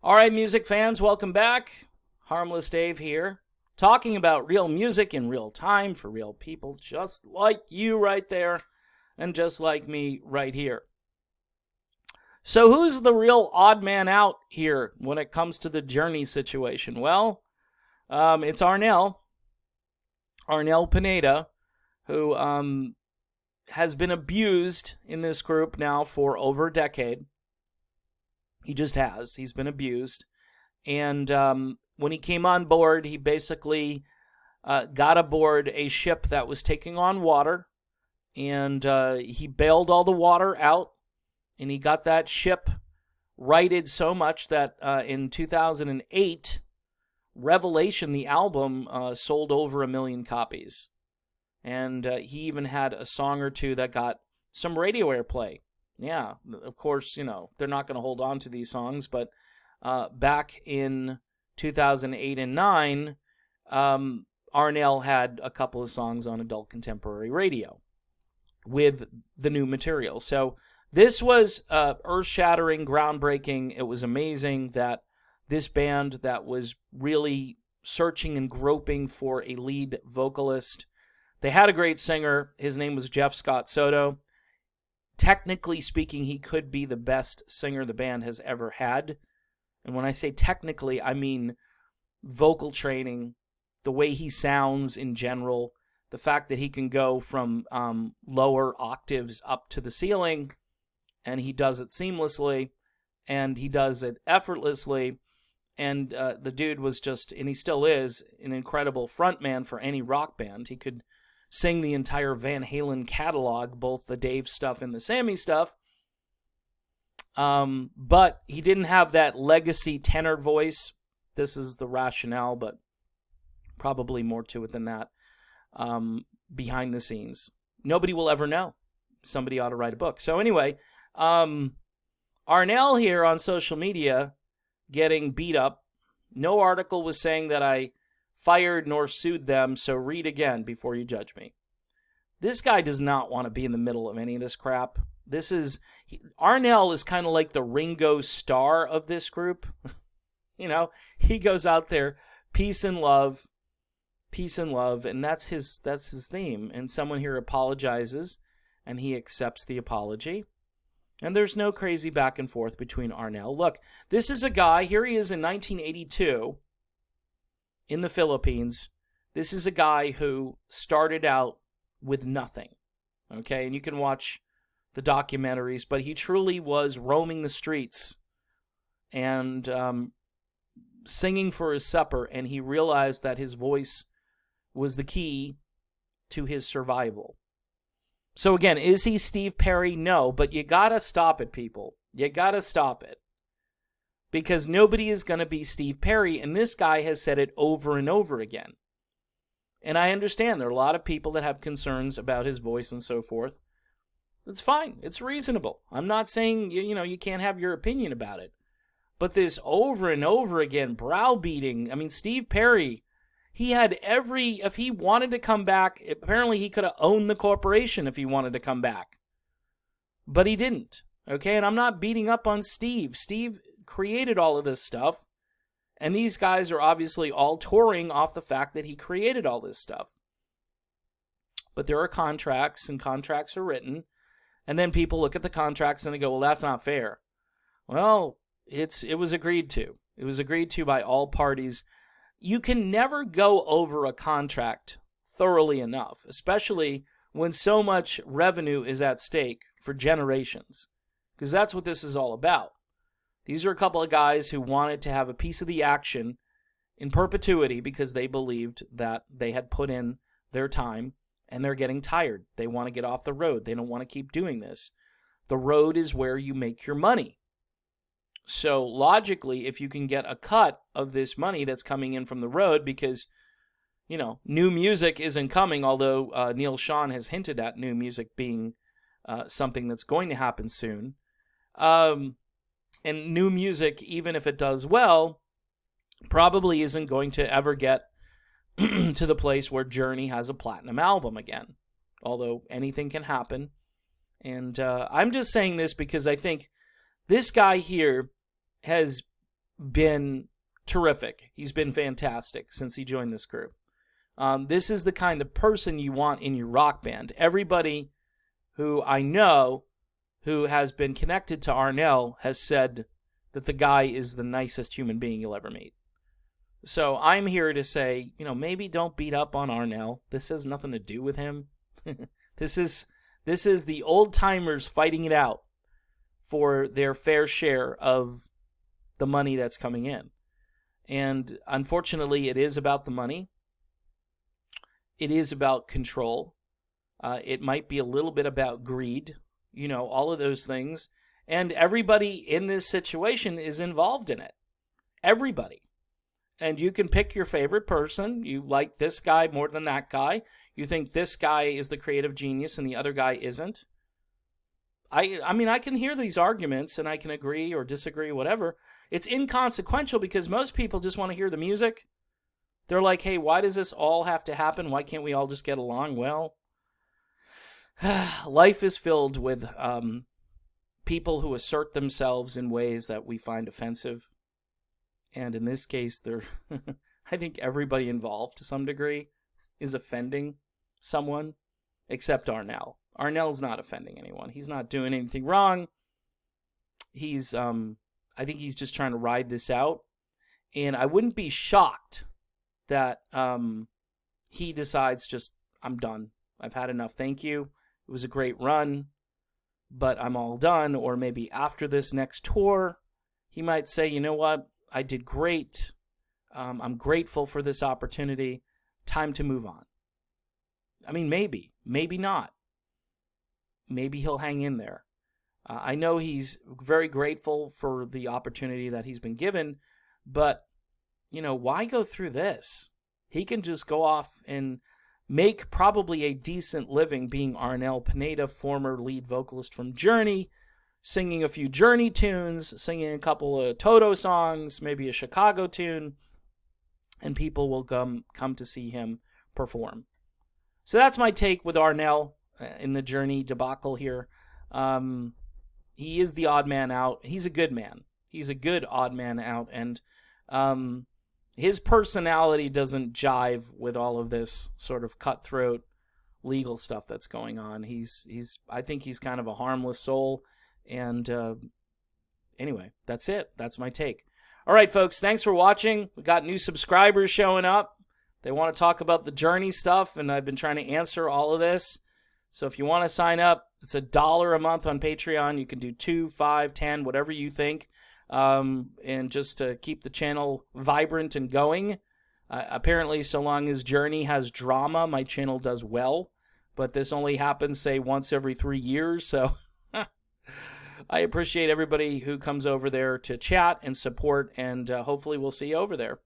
All right, music fans, welcome back. Harmless Dave here, talking about real music in real time for real people just like you right there and just like me right here. So who's the real odd man out here when it comes to the Journey situation? Well, it's Arnel Pineda, who has been abused in this group now for over a decade. He just has. He's been abused. And when he came on board, he basically got aboard a ship that was taking on water. And he bailed all the water out. And he got that ship righted so much that in 2008, Revelation, the album, sold over 1 million copies. And he even had a song or two that got some radio airplay. Yeah, of course, they're not going to hold on to these songs, but back in 2008 and 9, Arnel had a couple of songs on adult contemporary radio with the new material. So this was earth-shattering, groundbreaking. It was amazing that this band that was really searching and groping for a lead vocalist, they had a great singer. His name was Jeff Scott Soto. Technically speaking, he could be the best singer the band has ever had. And when I say technically, I mean vocal training, the way he sounds in general, the fact that he can go from lower octaves up to the ceiling, and he does it seamlessly, and he does it effortlessly. And the dude was just, and he still is, an incredible frontman for any rock band. He could sing the entire Van Halen catalog, both the Dave stuff and the Sammy stuff. But he didn't have that legacy tenor voice. This is the rationale, but probably more to it than that. Behind the scenes, nobody will ever know. Somebody ought to write a book. So anyway, Arnel here on social media getting beat up. No article was saying that I fired nor sued them, so read again before you judge me. This guy does not want to be in the middle of any of this crap. Arnel is kind of like the Ringo Starr of this group. He goes out there, peace and love, and that's his theme. And someone here apologizes, and he accepts the apology. And there's no crazy back and forth between Arnel. Look, this is a guy, here he is in 1982, in the Philippines. This is a guy who started out with nothing, okay? And you can watch the documentaries, but he truly was roaming the streets and singing for his supper, and he realized that his voice was the key to his survival. So again, is he Steve Perry? No, but you gotta stop it, people. You gotta stop it. Because nobody is going to be Steve Perry, and this guy has said it over and over again. And I understand there are a lot of people that have concerns about his voice and so forth. It's fine. It's reasonable. I'm not saying, you can't have your opinion about it. But this over and over again browbeating, Steve Perry, he had if he wanted to come back, apparently he could have owned the corporation if he wanted to come back. But he didn't. Okay, and I'm not beating up on Steve. Steve created all of this stuff, and these guys are obviously all touring off the fact that he created all this stuff. But there are contracts, and contracts are written, and then people look at the contracts and they go, well, that's not fair. Well, it was agreed to. It was agreed to by all parties. You can never go over a contract thoroughly enough, especially when so much revenue is at stake for generations, because that's what this is all about. These are a couple of guys who wanted to have a piece of the action in perpetuity because they believed that they had put in their time and they're getting tired. They want to get off the road. They don't want to keep doing this. The road is where you make your money. So logically, if you can get a cut of this money that's coming in from the road because, new music isn't coming, although Neil Sean has hinted at new music being something that's going to happen soon. And new music, even if it does well, probably isn't going to ever get to the place where Journey has a platinum album again. Although anything can happen. And I'm just saying this because I think this guy here has been terrific. He's been fantastic since he joined this group. This is the kind of person you want in your rock band. Everybody who I know who has been connected to Arnel has said that the guy is the nicest human being you'll ever meet. So I'm here to say, maybe don't beat up on Arnel. This has nothing to do with him. This is the old timers fighting it out for their fair share of the money that's coming in. And unfortunately, it is about the money. It is about control. It might be a little bit about greed, all of those things. And everybody in this situation is involved in it. Everybody. And you can pick your favorite person. You like this guy more than that guy. You think this guy is the creative genius and the other guy isn't. I mean, I can hear these arguments and I can agree or disagree, whatever. It's inconsequential because most people just want to hear the music. They're like, hey, why does this all have to happen? Why can't we all just get along? Well, life is filled with people who assert themselves in ways that we find offensive. And in this case, I think everybody involved to some degree is offending someone except Arnel. Arnel's not offending anyone. He's not doing anything wrong. I think he's just trying to ride this out. And I wouldn't be shocked that he decides just, I'm done. I've had enough. Thank you. It was a great run, but I'm all done. Or maybe after this next tour, he might say, you know what? I did great. I'm grateful for this opportunity. Time to move on. I mean, maybe not. Maybe he'll hang in there. I know he's very grateful for the opportunity that he's been given, but, why go through this? He can just go off and make probably a decent living being Arnel Pineda, former lead vocalist from Journey, singing a few Journey tunes, singing a couple of Toto songs, maybe a Chicago tune, and people will come to see him perform. So that's my take with Arnel in the Journey debacle here. He is the odd man out. He's a good man. He's a good odd man out, and his personality doesn't jive with all of this sort of cutthroat legal stuff that's going on. I think he's kind of a harmless soul. And anyway, that's it. That's my take. All right, folks, thanks for watching. We got new subscribers showing up. They want to talk about the Journey stuff, and I've been trying to answer all of this. So if you want to sign up, it's $1 a month on Patreon. You can do 2, 5, 10, whatever you think. And just to keep the channel vibrant and going. Apparently, so long as Journey has drama, my channel does well. But this only happens, say, once every 3 years, so I appreciate everybody who comes over there to chat and support, and hopefully we'll see you over there.